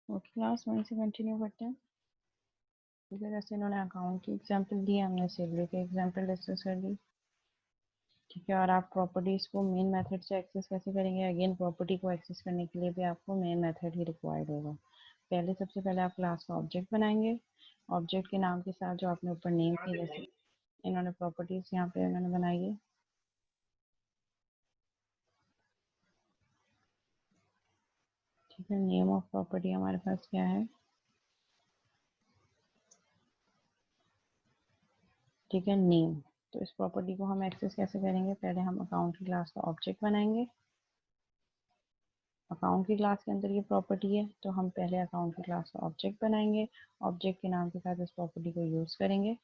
Okay, class 1 से continue करते हैं। जैसे इन्होंने अकाउंट की एग्जांपल दी, हमने सैलरी की एग्जांपल डिस्कस कर दी। ठीक है, और आप प्रॉपर्टीज को मेन मेथड से एक्सेस कैसे करेंगे? अगेन प्रॉपर्टी को एक्सेस करने के लिए भी आपको मेन मेथड ही रिक्वायर्ड होगा। सबसे पहले आप क्लास का ऑब्जेक्ट बनाएंगे। ऑब्जेक्ट के नाम के साथ जो आपने ऊपर नेम की, जैसे इन्होंने प्रॉपर्टीज यहाँ पे इन्होंने बनाई है। ठीक है, नेम ऑफ प्रॉपर्टी हमारे पास क्या है? ठीक है, नेम। तो इस प्रॉपर्टी को हम एक्सेस कैसे करेंगे? पहले हम अकाउंट की क्लास का ऑब्जेक्ट बनाएंगे। अकाउंट की क्लास के अंदर ये प्रॉपर्टी है, तो हम पहले अकाउंट की क्लास का ऑब्जेक्ट बनाएंगे। ऑब्जेक्ट के नाम के साथ इस प्रॉपर्टी को यूज़ करेंगे।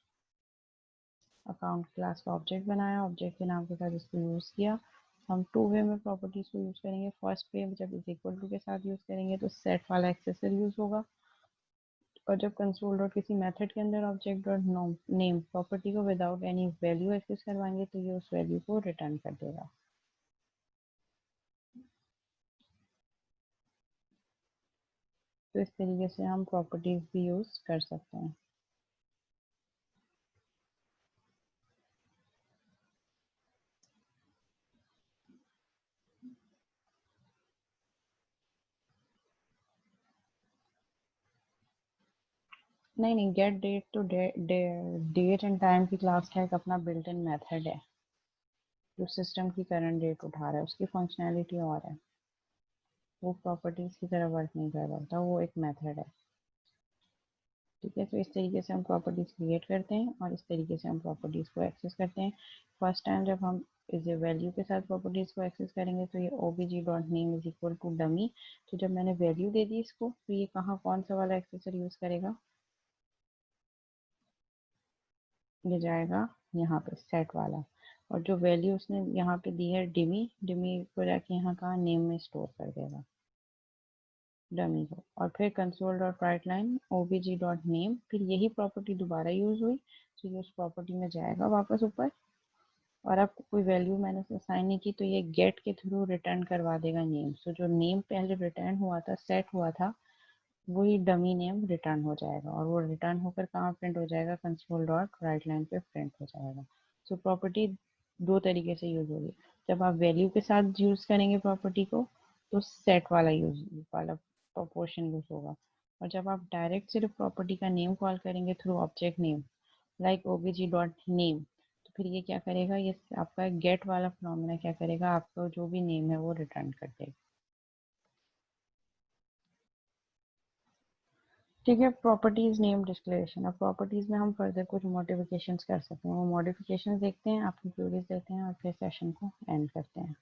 अकाउंट क्लास का ऑब्जेक्ट बनाया, ऑब्जेक्ट के नाम के साथ इसको यूज़ किया। हम टू वे में प्रॉपर्टीज को यूज़ करेंगे। फर्स्ट वे जब इज इक्वल टू के साथ यूज़ करेंगे तो सेट वाला एक्सेसर यूज़ होगा, और जब कंसोल डॉट किसी मेथड के अंदर ऑब्जेक्ट डॉट नेम प्रॉपर्टी को विदाउट एनी वैल्यू एक्सेस करवाएंगे तो ये उस वैल्यू को रिटर्न कर देगा। तो इस तरीके से हम प्रॉपर्टीज भी यूज़ कर सकते हैं। नहीं नहीं, गेट डेट तो डेट एंड टाइम की क्लास का एक अपना बिल्ट इन मेथड है जो सिस्टम की करंट डेट उठा रहा है, उसकी फंक्शनैलिटी और है। वो प्रॉपर्टीज की तरह वर्क नहीं कर रहा था, वो एक मेथड है। ठीक है, तो इस तरीके से हम प्रॉपर्टीज क्रिएट करते हैं और इस तरीके से हम प्रॉपर्टीज को एक्सेस करते हैं। फर्स्ट टाइम जब हम इस वैल्यू के साथ प्रॉपर्टीज को एक्सेस करेंगे तो ये obj dot name is equal to dummy. तो जब मैंने वैल्यू दे दी इसको तो ये कहाँ कौन सा वाला एक्सेसर यूज करेगा? ये जाएगा यहाँ पे सेट वाला, और जो वैल्यू उसने यहाँ पे दी है डिमी, डिमी को जाके यहाँ कहाँ नेम में स्टोर कर देगा, डमी को। और फिर console dot right line obj dot name, फिर यही प्रॉपर्टी दोबारा यूज हुई तो ये उस प्रॉपर्टी में जाएगा वापस ऊपर। और अब कोई वैल्यू मैंने असाइन नहीं की तो ये गेट के थ्रू रिटर्न करवा देगा नेम। सो जो नेम पहले रिटर्न हुआ था, सेट हुआ था, वही डमी नेम रिटर्न हो जाएगा, और वो रिटर्न होकर कहाँ प्रिंट हो जाएगा? कंसोल डॉट राइट लाइन पे प्रिंट हो जाएगा। सो प्रॉपर्टी दो तरीके से यूज होगी। जब आप वैल्यू के साथ यूज करेंगे प्रॉपर्टी को तो सेट वाला यूज वाला प्रोपोर्शन यूज होगा, और जब आप डायरेक्ट सिर्फ प्रॉपर्टी का नेम कॉल करेंगे through object name like obj dot name, तो फिर ये क्या करेगा? ये आपका गेट वाला फिनोमेना क्या करेगा? आपका जो भी नेम है वो रिटर्न कर देगा। ठीक है, प्रॉपर्टीज नेम डिक्लेरेशन। अब प्रॉपर्टीज में हम फर्दर कुछ मॉडिफिकेशंस कर सकते हैं, वो मॉडिफिकेशंस देखते हैं, आपकी क्वेरीज देते हैं और फिर सेशन को एंड करते हैं।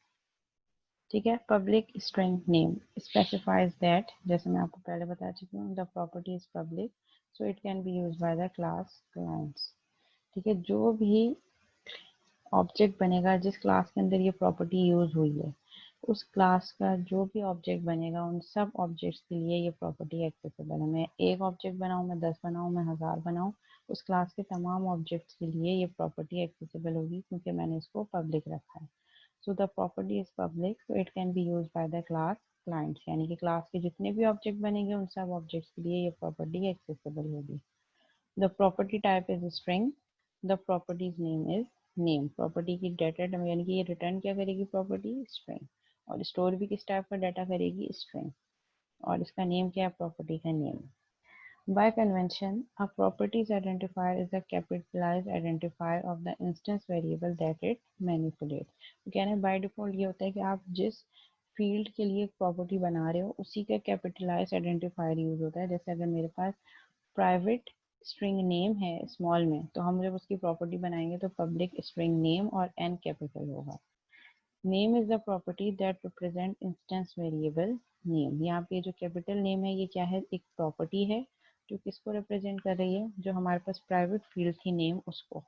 ठीक है, public string name specifies that, जैसे मैं आपको पहले बता चुकी हूँ, the property is public so it can be use by the class clients. ठीक है, जो भी ऑब्जेक्ट बनेगा जिस क्लास के अंदर ये प्रॉपर्टी यूज हुई है, उस क्लास का जो भी ऑब्जेक्ट बनेगा उन सब ऑब्जेक्ट्स के लिए ये प्रॉपर्टी एक्सेसिबल है। मैं एक ऑब्जेक्ट बनाऊँ, मैं 10 बनाऊँ, मैं 1000 बनाऊँ, उस क्लास के तमाम ऑब्जेक्ट्स के लिए ये प्रॉपर्टी एक्सेसिबल होगी क्योंकि मैंने इसको पब्लिक रखा है। So the property is public so it can be use by the class clients, यानी कि क्लास के जितने भी ऑब्जेक्ट बनेंगे उन सब ऑब्जेक्ट्स के लिए ये प्रॉपर्टी एक्सेसिबल होगी। The property type is string, the properties name is name. Property की डाटा यानी कि ये रिटर्न क्या करेगी? प्रॉपर्टी स्ट्रिंग, और स्टोर भी किस टाइप का डाटा करेगी? स्ट्रिंग। और इसका नेम क्या है? प्रॉपर्टी का name. Bye convention a properties identifier is the capitalised identifier of the instance variable that it manipulate. कहना है बाय डिफॉल्ट ये होता है कि आप जिस फील्ड के लिए प्रॉपर्टी बना रहे हो उसी का कैपिटलाइज आइडेंटिफायर यूज होता है। जैसे अगर मेरे पास प्राइवेट स्ट्रिंग नेम है स्मॉल में, तो हम जब उसकी प्रॉपर्टी बनाएंगे तो पब्लिक स्ट्रिंग नेम और एन कैपिटल होगा। Name is the property that represent instance variable name. यहाँ पे जो कैपिटल नेम है ये क्या है? एक प्रॉपर्टी है जो किसको रिप्रेजेंट कर रही है? जो हमारे पास प्राइवेट फील्ड थी नेम, उसको,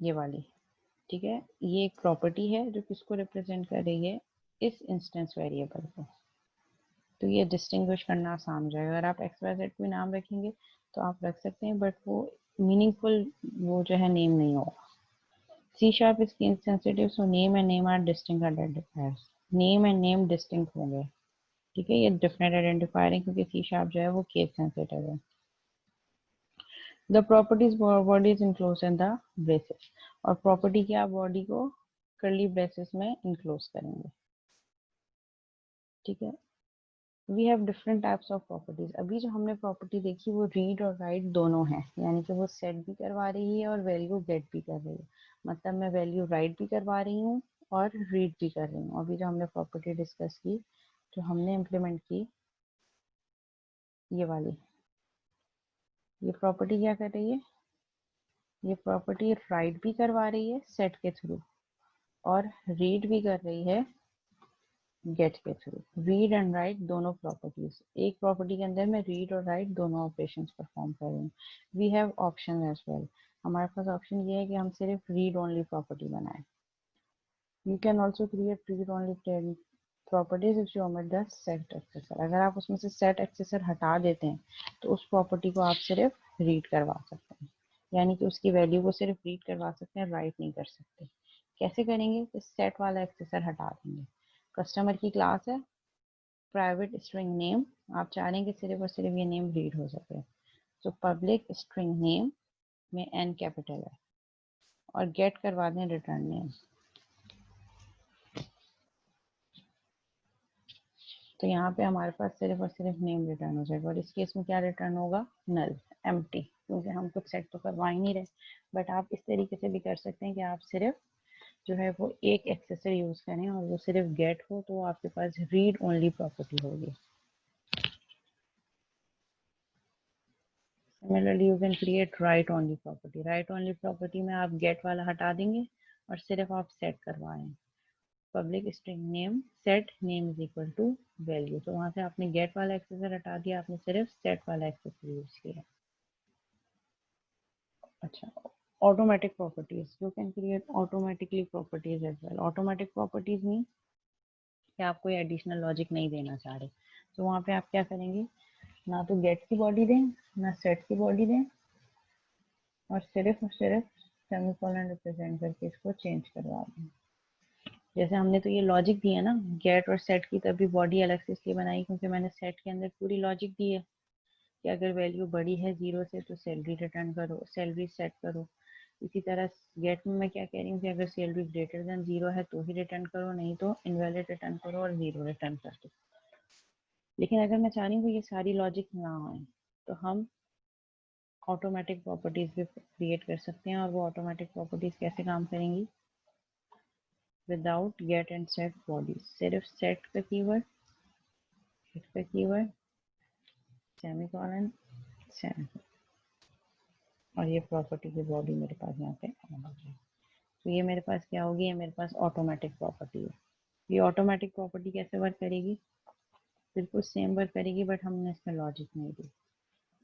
ये वाली। ठीक है, ये एक प्रॉपर्टी है जो किसको रिप्रेजेंट कर रही है? इस इंस्टेंस वेरिएबल को। तो ये डिस्टिंग्विश करना आसान हो जाएगा। अगर आप एक्स वाई जेड भी नाम रखेंगे तो आप रख सकते हैं, बट वो मीनिंगफुल वो जो है नेम नहीं होगा। C sharp is case sensitive so name and name are distinct identifiers. Name and name distinct होंगे। ठीक है, ये डिफरेंट आइडेंटिफायर है क्योंकि सी शार्प जो है वो केस सेंसिटिव है। The properties body is enclose in the braces, और प्रॉपर्टी की आप बॉडी को कर्ली ब्रेसेस में इनक्लोज करेंगे। ठीक है, we have different types of properties. अभी जो हमने प्रॉपर्टी देखी वो रीड और राइट दोनों है, यानी कि वो सेट भी करवा रही है और वैल्यू गेट भी कर रही है। मतलब मैं वैल्यू राइट भी करवा रही हूँ और रीड भी कर रही हूँ। अभी जो हमने प्रॉपर्टी डिस्कस की, जो हमने इम्प्लीमेंट की, ये वाली, ये प्रॉपर्टी क्या कर रही है, ये प्रॉपर्टी राइट भी करवा रही है सेट के थ्रू और रीड भी कर रही है गेट के थ्रू। रीड एंड राइट दोनों प्रॉपर्टीज, एक प्रॉपर्टी के अंदर मैं रीड और राइट दोनों ऑपरेशंस परफॉर्म कर रही हूँ। We have option as well, हमारे पास ऑप्शन ये है कि हम सिर्फ रीड ओनली प्रॉपर्टी बनाएं। You can also create read only properties if you omit the set accessor. अगर आप उसमें से सेट एक्सेसर हटा देते हैं तो उस प्रॉपर्टी को आप सिर्फ रीड करवा सकते हैं, यानी कि उसकी वैल्यू को सिर्फ रीड करवा सकते हैं, राइट नहीं कर सकते। कैसे करेंगे, तो सेट वाला एक्सेसर हटा देंगे। कस्टमर की क्लास है प्राइवेट स्ट्रिंग नेम, आप चाह रहे हैं कि सिर्फ और सिर्फ ये नेम रीड हो सके, तो पब्लिक स्ट्रिंग नेम में एन कैपिटल है और गेट करवा दें रिटर्न नेम। तो यहाँ पे हमारे पास सिर्फ और सिर्फ नेम रिटर्न हो जाएगा, और इस केस में क्या रिटर्न होगा, नल, एम्प्टी, क्योंकि हम कुछ सेट तो करवा ही नहीं रहे। बट आप इस तरीके से भी कर सकते हैं कि आप सिर्फ जो है वो एक एक्सेसर यूज करें और वो सिर्फ गेट हो, तो आपके पास रीड ओनली प्रॉपर्टी होगी। Similarly you can create right only property. Right only property में आप गेट वाला हटा देंगे और सिर्फ आप सेट करवाएं, public string name set name is equal to value. तो वहां से आपने गेट वाला एक्सेसर हटा दिया, आपने सिर्फ सेट वाला एक्सेसर यूज किया। अच्छा, automatic properties, you can create automatically properties as well. Automatic properties mean कि आप कोई एडिशनल लॉजिक नहीं देना चाह रहे, तो वहाँ पे आप क्या करेंगे, ना तो गेट की बॉडी दें ना सेट की बॉडी दें, और सिर्फ सेमीकोलन रिप्रेजेंट करके इसको चेंज करवा दें। जैसे हमने तो ये लॉजिक दिया ना गेट और सेट की, तभी बॉडी अलग से इसलिए बनाई क्योंकि मैंने सेट के अंदर पूरी लॉजिक दी है कि अगर वैल्यू बड़ी है 0 से तो सैलरी रिटर्न करो, सैलरी सेट करो। इसी तरह गेट में मैं क्या कह रही हूँ कि अगर सैलरी ग्रेटर देन 0 है तो ही रिटर्न करो, नहीं तो इनवैलिड रिटर्न करो और 0 रिटर्न कर दो। लेकिन अगर मैं चाह रही हूँ कि ये सारी लॉजिक ना आए तो हम ऑटोमेटिक प्रॉपर्टीज भी क्रिएट कर सकते हैं, और वो ऑटोमेटिक प्रॉपर्टीज कैसे काम करेंगी, without get and set bodies, सिर्फ सेट का कीवर्ड, गेट का कीवर्ड, सेमीकोलन, सेमी, और ये प्रॉपर्टी की बॉडी मेरे पास यहाँ पे अवेलेबल है। तो ये मेरे पास क्या होगी, ये मेरे पास ऑटोमेटिक प्रॉपर्टी है। ये ऑटोमेटिक प्रॉपर्टी कैसे वर्क करेगी, बिल्कुल सेम वर्क करेगी, बट हमने इसमें लॉजिक नहीं दी।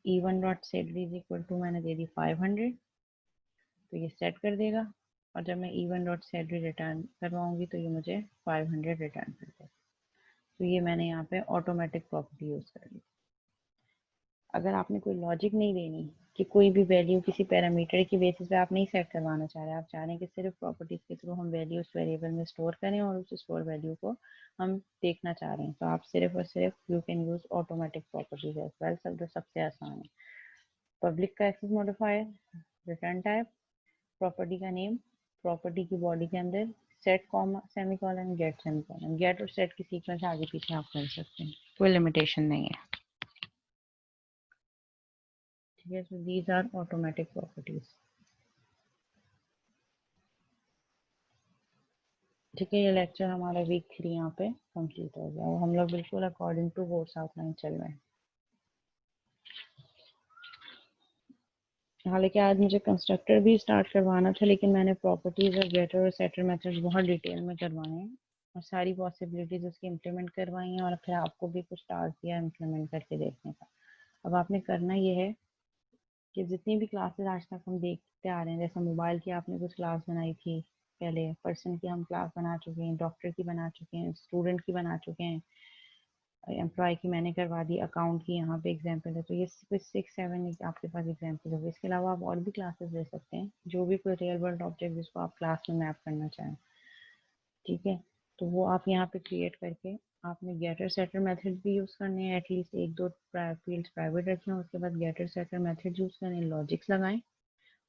E1 dot salary is equal to मैंने दे दी 500, तो ये सेट कर देगा, और जब मैं E1 डॉट सैलरी रिटर्न करवाऊंगी तो ये मुझे 500 रिटर्न कर देगा। तो ये मैंने यहाँ पे ऑटोमेटिक प्रॉपर्टी यूज कर ली। अगर आपने कोई लॉजिक नहीं देनी कि कोई भी वैल्यू किसी पैरामीटर की बेसिस पे आप नहीं सेट करवाना चाह रहे, आप चाह रहे हैं कि सिर्फ प्रॉपर्टीज के थ्रू हम वैल्यू उस वेरिएबल में स्टोर करें और उस स्टोर वैल्यू को हम देखना चाह रहे हैं, तो आप सिर्फ और सिर्फ you can use automatic properties as well, सब जो सबसे आसान है। पब्लिक का access modifier, return type, property का नेम, प्रॉपर्टी की बॉडी के अंदर set comma semicolon, get semicolon. Get और सेट की सीक्वेंस आगे पीछे आप कर सकते हैं, कोई लिमिटेशन नहीं है। ठीक है, so these are automatic properties. ठीक है, ये लेक्चर हमारा वीक 3 यहाँ पे कंप्लीट हो गया, और हम लोग बिल्कुल अकॉर्डिंग टू कोर्स आउटलाइन चल रहे हैं। हालांकि आज मुझे कंस्ट्रक्टर भी स्टार्ट करवाना था, लेकिन मैंने प्रॉपर्टीज और गेटर और सेटर मेथड्स बहुत डिटेल में करवाए हैं और सारी पॉसिबिलिटीज उसकी इम्प्लीमेंट करवाई हैं, और फिर आपको भी कुछ टास्क दिया इम्प्लीमेंट करके देखने का। अब आपने करना ये है कि जितनी भी क्लासेस आज तक हम देखते आ रहे हैं, जैसे मोबाइल की आपने कुछ क्लास बनाई थी पहले, पर्सन की हम क्लास बना चुके हैं, डॉक्टर की बना चुके हैं, स्टूडेंट की बना चुके हैं, एम्प्लॉय की मैंने करवा दी, अकाउंट की यहाँ पे एग्जांपल है, तो ये कुछ 6-7 आपके पास एग्जांपल होगी। इसके अलावा आप और भी क्लासेस ले सकते हैं, जो भी कोई रियल वर्ल्ड ऑब्जेक्ट जिसको आप क्लास में मैप करना चाहें। ठीक है, तो वो आप यहाँ पे क्रिएट करके आपने गेटर सेटर मेथड भी यूज़ करने हैं, एटलीस्ट एक दो फील्ड्स प्राइवेट रखें, उसके बाद गेटर सेटर मेथड यूज़ करें, लॉजिक्स लगाएं,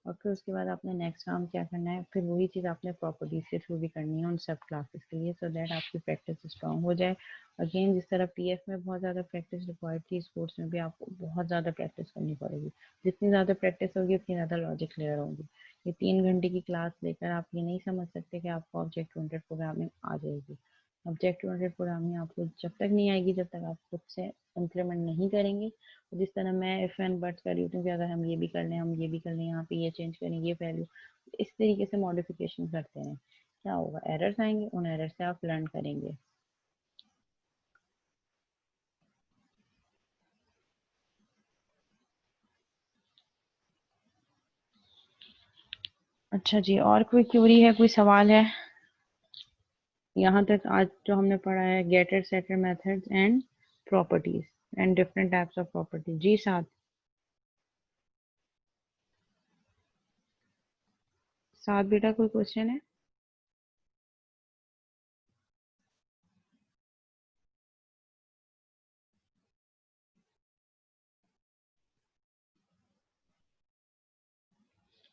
और फिर उसके बाद आपने नेक्स्ट काम क्या करना है, फिर वही चीज़ आपने प्रॉपर्टीज के थ्रू भी करनी है उन सब क्लासेस के लिए, सो दैट आपकी प्रैक्टिस स्ट्रॉन्ग हो जाए। अगेन जिस तरह पीएफ में बहुत ज़्यादा प्रैक्टिस रिक्वायर्ड थी, इस कोर्स में भी आपको बहुत ज़्यादा प्रैक्टिस करनी पड़ेगी। जितनी ज़्यादा प्रैक्टिस होगी उतनी ज़्यादा लॉजिक क्लियर होगी। ये 3 घंटे की क्लास लेकर आप ये नहीं समझ सकते कि आपको ऑब्जेक्ट ओरिएंटेड प्रोग्रामिंग आ जाएगी। ऑब्जेक्ट ओरिएंटेड प्रोग्रामिंग आपको जब तक नहीं आएगी, जब तक आप खुद से इम्प्लीमेंट नहीं करेंगे। जिस तरह मैं इफ एंड बट्स कर रही हूँ कि अगर हम ये भी कर लें, हम ये भी कर लें, यहाँ पे ये चेंज करें, ये वैल्यू, इस तरीके से मॉडिफिकेशन करते हैं, क्या होगा, एरर्स आएंगे, उन एरर से आप लर्न करेंगे। अच्छा जी, और कोई क्यूरी है, कोई सवाल है? यहाँ तक आज जो हमने पढ़ा है, getter setter methods and properties and different types of properties. जी साथ साथ बेटा कोई क्वेश्चन है?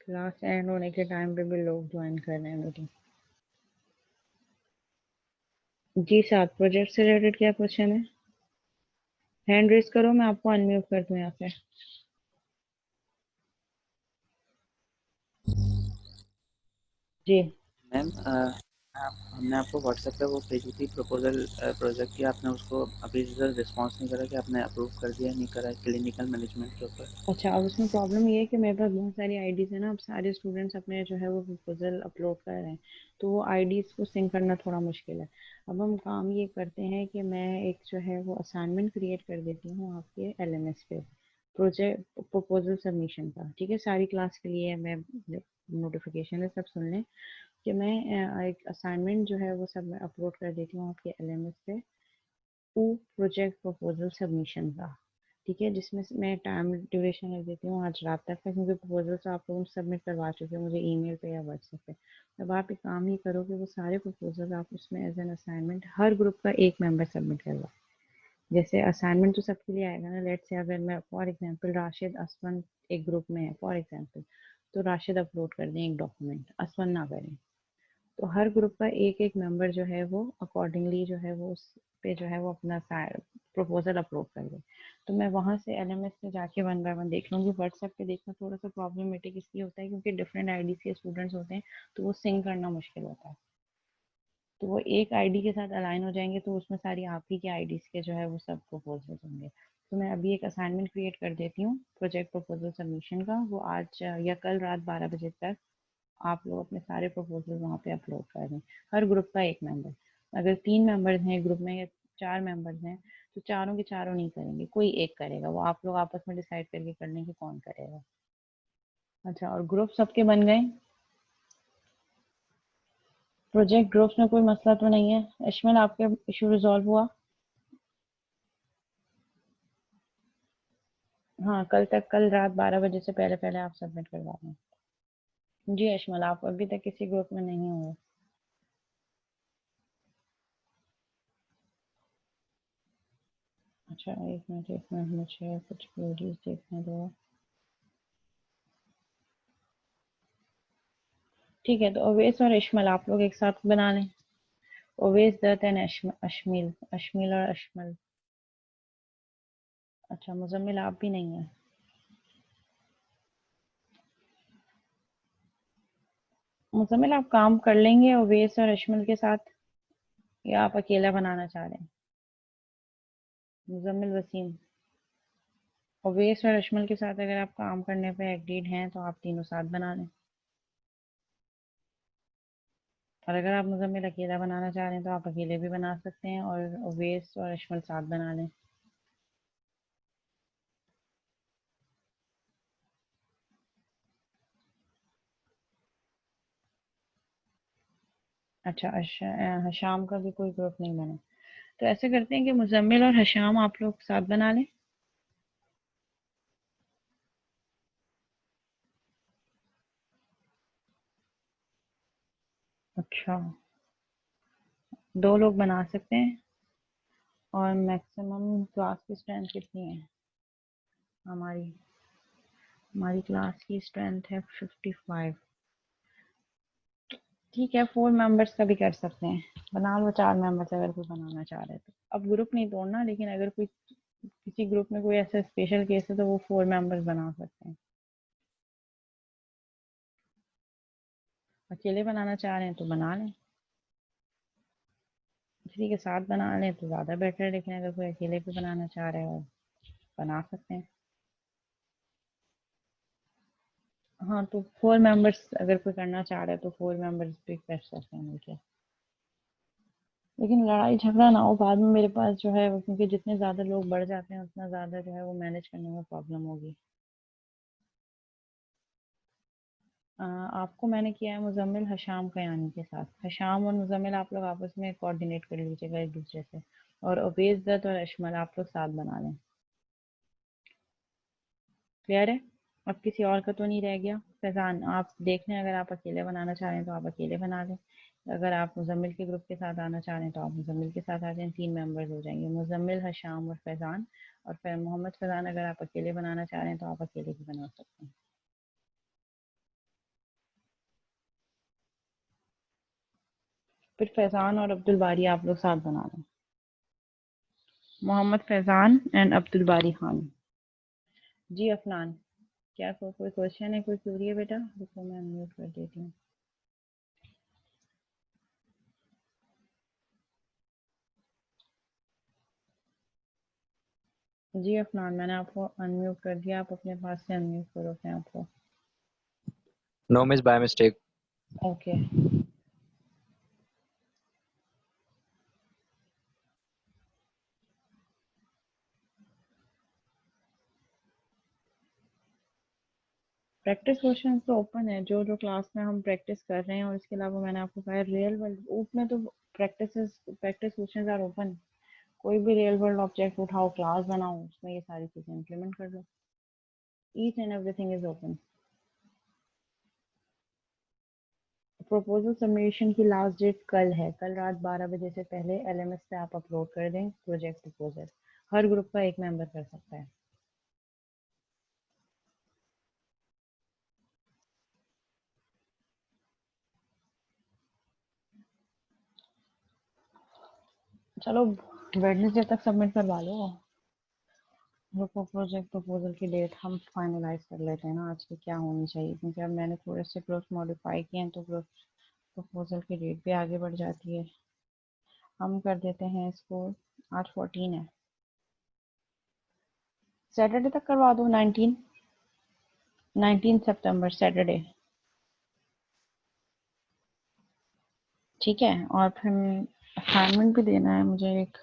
क्लास एंड होने के टाइम पे भी लोग ज्वाइन कर रहे हैं मीटिंग। जी साथ प्रोजेक्ट से रिलेटेड क्या क्वेश्चन है? हैंड रेज करो, मैं आपको अनम्यूट कर दूं यहाँ पे। जी मैम हमने आपको व्हाट्सएप पे वो भेजी थी प्रपोजल प्रोजेक्ट की, आपने उसको अभी रिस्पॉन्स नहीं करा कि आपने अप्रूव कर दिया नहीं करा क्लिनिकल मैनेजमेंट के ऊपर। अच्छा, अब उसमें प्रॉब्लम ये है कि मेरे पास बहुत सारी आईडीज है ना, अब सारे स्टूडेंट्स अपने जो है वो प्रपोजल अपलोड कर रहे हैं, तो वो आईडीज को सिंक करना थोड़ा मुश्किल है। अब हम काम ये करते हैं कि मैं एक जो है वो असाइनमेंट क्रिएट कर देती हूँ आपके एलएमएस पे, प्रोजेक्ट प्रपोजल सबमिशन का। ठीक है, सारी क्लास के लिए मैं नोटिफिकेशन है, सब सुन लें कि मैं एक असाइनमेंट जो है वो सब मैं अपलोड कर देती हूँ आपके एलएमएस पे, टू प्रोजेक्ट प्रपोजल सबमिशन का। ठीक है, जिसमें मैं टाइम ड्यूरेशन रख देती हूँ आज रात तक का, क्योंकि प्रपोजल्स आप लोग सबमिट करवा चुके हैं मुझे ईमेल पे या व्हाट्सएप पे। अब आप एक काम ही करो कि वो सारे प्रपोजल आप उसमें एज एन असाइनमेंट हर ग्रुप का एक मेंबर सबमिट करवा। जैसे असाइनमेंट तो सबके लिए आएगा ना, लेट्स से अगर मैं फॉर एग्जांपल राशिद असवन एक ग्रुप में है फॉर एग्जांपल, तो राशिद अपलोड कर दें एक डॉक्यूमेंट, असवन ना करें। तो हर ग्रुप का एक एक मेंबर जो है वो अकॉर्डिंगली जो है वो उस पे जो है वो अपना प्रपोजल अपलोड कर दे। तो मैं वहाँ से एलएमएस में जाके वन बाय वन देख लूँगी। व्हाट्सएप पे देखना थोड़ा सा प्रॉब्लमेटिक इसलिए होता है क्योंकि डिफरेंट आईडी के स्टूडेंट्स होते हैं, तो वो सिंक करना मुश्किल होता है। तो वो एक आईडी के साथ अलाइन हो जाएंगे, तो उसमें सारी आप ही के आईडीज के जो है वो सब प्रपोजल होंगे। तो मैं अभी एक असाइनमेंट क्रिएट कर देती हूँ प्रोजेक्ट प्रपोजल सबमिशन का, वो आज या कल रात 12 बजे तक आप लोग अपने सारे प्रपोजल वहाँ पे अपलोड कर दें, हर ग्रुप का एक मेंबर। अगर 3 मेंबर्स हैं ग्रुप में या 4 मेंबर्स हैं, तो चारों के चारों नहीं करेंगे, कोई एक करेगा, वो आप लोग आपस में डिसाइड करके कर लें कि कौन करेगा। अच्छा, और ग्रुप सबके बन गए? प्रोजेक्ट ग्रुप्स में कोई मसला तो नहीं है? अश्मिल, आपके इशू रिजॉल्व हुआ? हाँ, कल तक, कल रात 12 बजे से पहले पहले आप सबमिट करवा दें। जी अश्मिल, आप अभी तक किसी ग्रुप में नहीं हुए? अच्छा, एक मिनट मुझे कुछ क्वेरीज देखने दो। ठीक है, तो अवेश और इश्मल आप लोग एक साथ बना लें। ओवेस, दत्त एंड अश्मिल, अश्मिल और अश्मल। अच्छा, मुजम्मिल आप भी नहीं है? मुजम्मिल आप काम कर लेंगे ओवेस और अश्मिल के साथ, या आप अकेला बनाना चाह रहे हैं? मुजम्मिल, वसीम, ओवेस और अश्मिल के साथ अगर आप काम करने पे एग्रीड हैं तो आप तीनों साथ बना लें, और अगर आप मुजम्मिल अकेला बनाना चाह रहे हैं तो आप अकेले भी बना सकते हैं, और ओवेस और अश्मिल साथ बना लें। अच्छा, हशाम का भी कोई ग्रुप नहीं बना? तो ऐसे करते हैं कि मुजम्मिल और हशाम आप लोग साथ बना लें। अच्छा, 2 लोग बना सकते हैं। और मैक्सिमम क्लास की स्ट्रेंथ कितनी है? हमारी हमारी क्लास की स्ट्रेंथ है 55। ठीक है, 4 मेंबर्स का भी कर सकते हैं, बना लो 4 मेंबर्स अगर कोई बनाना चाह रहे हैं तो। अब ग्रुप नहीं तोड़ना, लेकिन अगर कोई किसी ग्रुप में कोई ऐसा स्पेशल केस है तो वो 4 मेंबर्स बना सकते हैं। अकेले बनाना चाह रहे हैं तो बना लें, किसी के साथ बना लें तो ज़्यादा बेटर है, लेकिन अगर कोई अकेले भी बनाना चाह रहे हो बना सकते हैं। हाँ, तो 4 मेंबर्स अगर कोई करना चाह रहा है तो 4 मेंबर्स भी कर सकते हैं मिलके। लेकिन लड़ाई झगड़ा ना हो बाद में मेरे पास जो है वो, क्योंकि जितने ज़्यादा लोग बढ़ जाते हैं उतना ज़्यादा जो है वो मैनेज करने में प्रॉब्लम होगी। आपको मैंने किया है मुजम्मिल हशाम कयानी के साथ। हशाम और मुजम्मिल आप लोग आपस में कोऑर्डिनेट कर लीजिएगा एक दूसरे से, और अबेज दत्त और अशमल आप लोग साथ बना लें। क्लियर है? अब किसी और का तो नहीं रह गया? फैजान आप देख लें, अगर आप अकेले बनाना चाह रहे हैं तो आप अकेले बना लें, अगर आप मुजम्मिल के ग्रुप के साथ आना चाह रहे हैं तो आप मुजम्मिल के साथ आ जाएं। 3 मेंबर्स हो जाएंगे, मुजम्मिल, हशाम और फैजान। और फिर मोहम्मद फैजान अगर आप अकेले बनाना चाह रहे हैं तो आप अकेले भी बना सकते हैं। फिर फैजान और अब्दुल बारी आप लोग साथ बना लें। मोहम्मद फैजान एंड अब्दुल बारी खान। जी अफनान, क्या कोई क्वेश्चन है, कोई क्यूरी है बेटा? रुको मैं अनम्यूट कर देती हूँ। जी अफनान, मैंने आपको अनम्यूट कर दिया, आप अपने पास से अनम्यूट करो अपने आप को। No, miss, by mistake. Okay. Practice question तो ओपन है, जो जो क्लास में हम प्रैक्टिस कर रहे हैं, और इसके अलावा मैंने आपको कहा रियल वर्ल्ड उसमें तो प्रैक्टिस क्वेश्चन आर ओपन। कोई भी रियल वर्ल्ड ऑब्जेक्ट उठाओ, क्लास बनाओ, उसमें ये सारी चीजें इम्प्लीमेंट कर लो। Each and everything is open. Proposal submission की लास्ट डेट कल है, कल रात 12 बजे से पहले एलएमएस पे आप अपलोड कर दें प्रोजेक्ट प्रपोजल। हर ग्रुप का एक मेंबर कर सकता है। चलो वेडनेसडे तक सबमिट करवा लो। रुको, प्रोजेक्ट प्रपोजल की डेट हम फाइनलाइज कर लेते हैं ना आज की क्या होनी चाहिए, क्योंकि अब मैंने थोड़े से ग्रुप मॉडिफाई किए हैं तो ग्रुप प्रपोजल की डेट भी आगे बढ़ जाती है। हम कर देते हैं इसको, आज 14 है, सैटरडे तक करवा दो। 19 सितंबर सैटरडे। ठीक है, और फिर असाइनमेंट भी देना है मुझे एक।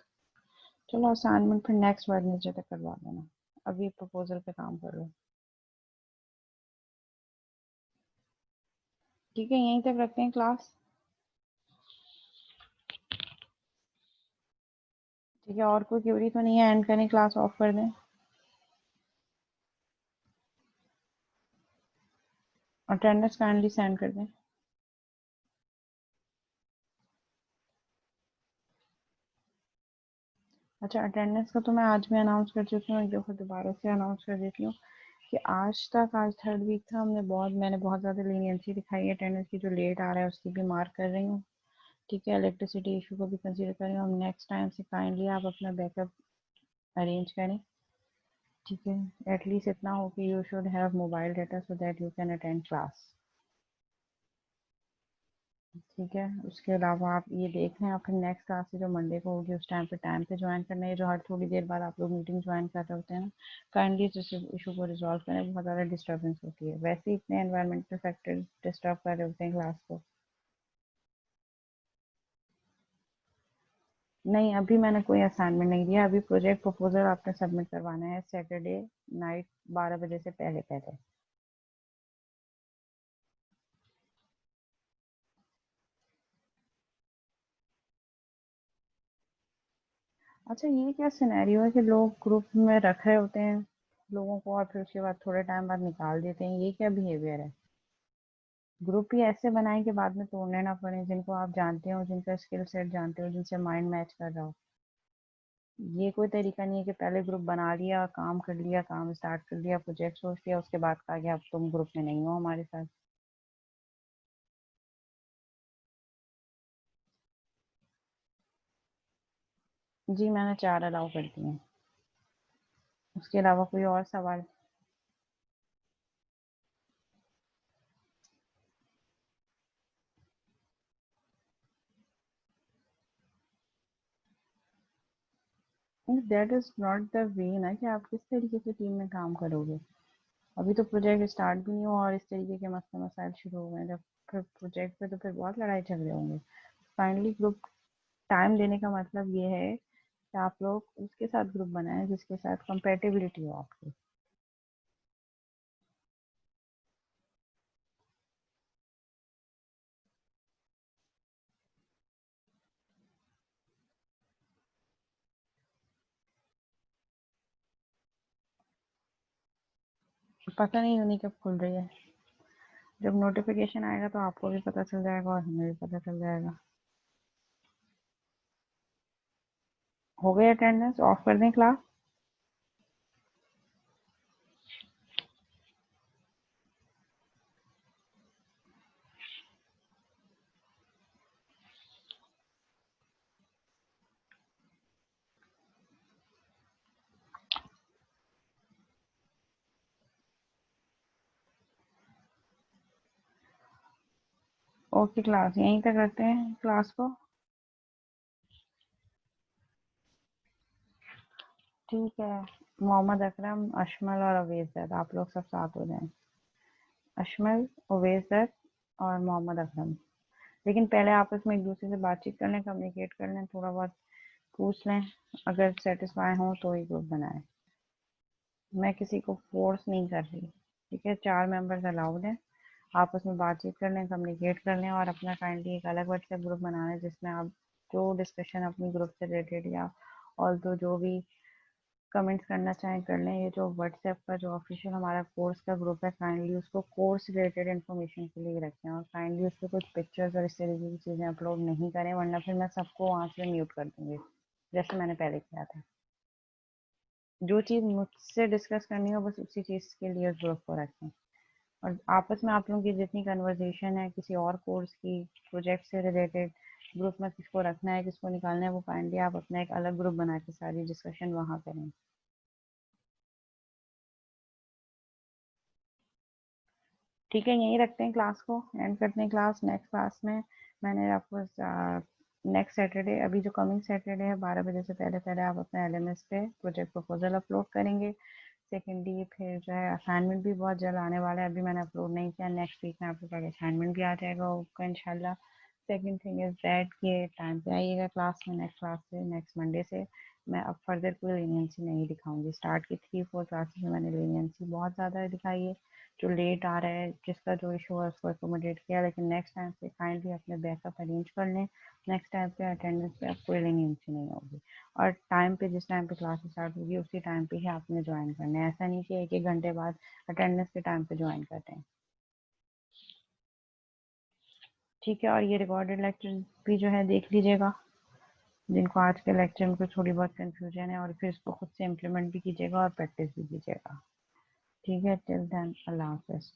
चलो असाइनमेंट फिर नेक्स्ट वेडनेसडे तक करवा देना, अभी प्रपोजल पे काम कर लो। ठीक है, यहीं तक रखते हैं क्लास। ठीक है, और कोई क्यूरी तो नहीं है? एंड करें, क्लास ऑफ कर दें। अटेंडेंस काइंडली सेंड कर दें। अच्छा, अटेंडेंस का तो मैं आज भी अनाउंस कर चुकी हूँ, एक दफ़ा दोबारा से अनाउंस कर देती हूँ कि आज 3rd वीक था, मैंने बहुत ज़्यादा लीनियंसी दिखाई है अटेंडेंस की। जो लेट आ रहा है उसकी भी मार्क कर रही हूँ। ठीक है, इलेक्ट्रिसिटी इशू को भी कंसीडर कर रही हूँ। अब नेक्स्ट टाइम से काइंडली आप अपना बैकअप अरेंज करें। ठीक है, एटलीस्ट इतना हो कि you should have mobile data so that you can attend class. ठीक है, उसके अलावा आप ये देख लें, आप फिर नेक्स्ट क्लास से जो मंडे को होगी उस टाइम पे ज्वाइन करना है। जो हर थोड़ी देर बाद आप लोग मीटिंग ज्वाइन कर रहे होते हैं ना, काइंडली इस इशू को रिजॉल्व करें, बहुत ज़्यादा डिस्टर्बेंस होती है। वैसे ही इतने एनवायरमेंटल फैक्टर डिस्टर्ब कर रहे होते हैं क्लास को। नहीं, अभी मैंने कोई असाइनमेंट नहीं दिया, अभी प्रोजेक्ट प्रपोजल आपने सबमिट करवाना है सैटरडे नाइट 12 बजे से पहले पहले। अच्छा, ये क्या सिनेरियो है कि लोग ग्रुप में रख रहे होते हैं लोगों को और फिर उसके बाद थोड़े टाइम बाद निकाल देते हैं, ये क्या बिहेवियर है? ग्रुप ही ऐसे बनाएं कि बाद में तोड़ने ना पड़े, जिनको आप जानते हो, जिनका स्किल सेट जानते हो, जिनसे माइंड मैच कर रहा हो। ये कोई तरीका नहीं है कि पहले ग्रुप बना लिया, काम कर लिया, काम स्टार्ट कर लिया, प्रोजेक्ट सोच लिया, उसके बाद कहा कि अब तुम ग्रुप में नहीं हो हमारे साथ। जी मैंने 4 अलाउ कर दिए हैं। उसके अलावा कोई और सवाल? That is not the way ना कि आप किस तरीके से टीम में काम करोगे। अभी तो प्रोजेक्ट स्टार्ट भी नहीं हुआ और इस तरीके के मसले मसाइल शुरू हो गए हैं। जब फिर प्रोजेक्ट पे तो फिर बहुत लड़ाई झगड़े होंगे। फाइनली ग्रुप टाइम देने का मतलब ये है कि आप लोग उसके साथ ग्रुप बनाएं जिसके साथ कंपेटिबिलिटी हो आपकी। पता नहीं यूनी कब खुल रही है। जब नोटिफिकेशन आएगा तो आपको भी पता चल जाएगा और हमें भी पता चल जाएगा। हो गई अटेंडेंस? ऑफ कर दें क्लास? ओके क्लास यहीं तक करते हैं क्लास को। ठीक है, मोहम्मद अकरम, अशमल और अवेजद आप लोग सब साथ हो जाएं। अशमल, अवेजद और मोहम्मद अकरम। लेकिन पहले आपस में एक दूसरे से बातचीत कर लें, कम्युनिकेट कर लें, थोड़ा बहुत पूछ लें। अगर सेटिस्फाई हो तो ही ग्रुप बनाएं। मैं किसी को फोर्स नहीं कर रही। ठीक है, 4 मेंबर्स अलाउड हैं। आपस में बातचीत कर लें, कम्युनिकेट कर लें और अपना काइंडली एक अलग व्हाट्सएप ग्रुप बनाना है जिसमें आप जो डिस्कशन अपनी ग्रुप से रिलेटेड या और तो जो भी कमेंट्स करना चाहें कर लें। ये जो व्हाट्सएप का जो ऑफिशियल हमारा कोर्स का ग्रुप है, काइंडली उसको कोर्स रिलेटेड इन्फॉर्मेशन के लिए रखें और काइंडली उस पर कुछ पिक्चर्स और इस तरीके की चीज़ें अपलोड नहीं करें, वरना फिर मैं सबको वहाँ से म्यूट कर दूँगी जैसे मैंने पहले किया था। जो चीज़ मुझसे डिस्कस करनी हो बस उसी चीज़ के लिए उस ग्रुप को रखें। और आपस में आप लोगों की जितनी कन्वर्जेशन है किसी और कोर्स की, प्रोजेक्ट से रिलेटेड, ग्रुप में किसको रखना है किसको निकालना है, वो काइंडली आप अपना एक अलग ग्रुप बना के सारी डिस्कशन वहाँ करें। ठीक है, यहीं रखते हैं क्लास को, एंड करते हैं क्लास। नेक्स्ट क्लास में मैंने आपको नेक्स्ट सैटरडे, अभी जो कमिंग सैटरडे है 12 बजे से पहले पहले आप अपने एलएमएस पे प्रोजेक्ट प्रपोजल अपलोड करेंगे। सेकेंडली फिर जो है असाइनमेंट भी बहुत जल्द आने वाला है, अभी मैंने अपलोड नहीं किया, नेक्स्ट वीक में आपके पास असाइनमेंट भी आ जाएगा आपका इंशाल्लाह। सेकंड थिंग इज़ दैट कि टाइम पे आइएगा क्लास में। नेक्स्ट क्लास से नेक्स्ट मंडे से मैं अब फर्दर कोई लीनियंसी नहीं दिखाऊंगी। स्टार्ट की 3-4 क्लासेस में मैंने लीनियंसी बहुत ज़्यादा दिखाई है। जो लेट आ रहा है जिसका जो इशू है उसको एकोमोडेट किया, लेकिन नेक्स्ट टाइम से काइंडली अपने बैकअप अरेंज कर लें। नेक्स्ट टाइम पे अटेंडेंस पे अब कोई लीनियंसी नहीं होगी और टाइम पे जिस टाइम पे क्लास स्टार्ट होगी उसी टाइम पे ही आपने ज्वाइन करना है। ऐसा नहीं कि 1-1 घंटे बाद अटेंडेंस के टाइम पे ज्वाइन करते हैं। ठीक है, और ये रिकॉर्डेड लेक्चर भी जो है देख लीजिएगा, जिनको आज के लेक्चर में कुछ थोड़ी बहुत कंफ्यूजन है, और फिर इसको खुद से इम्प्लीमेंट भी कीजिएगा और प्रैक्टिस भी कीजिएगा। ठीक है, टिल देन अल्लाह हाफिज़।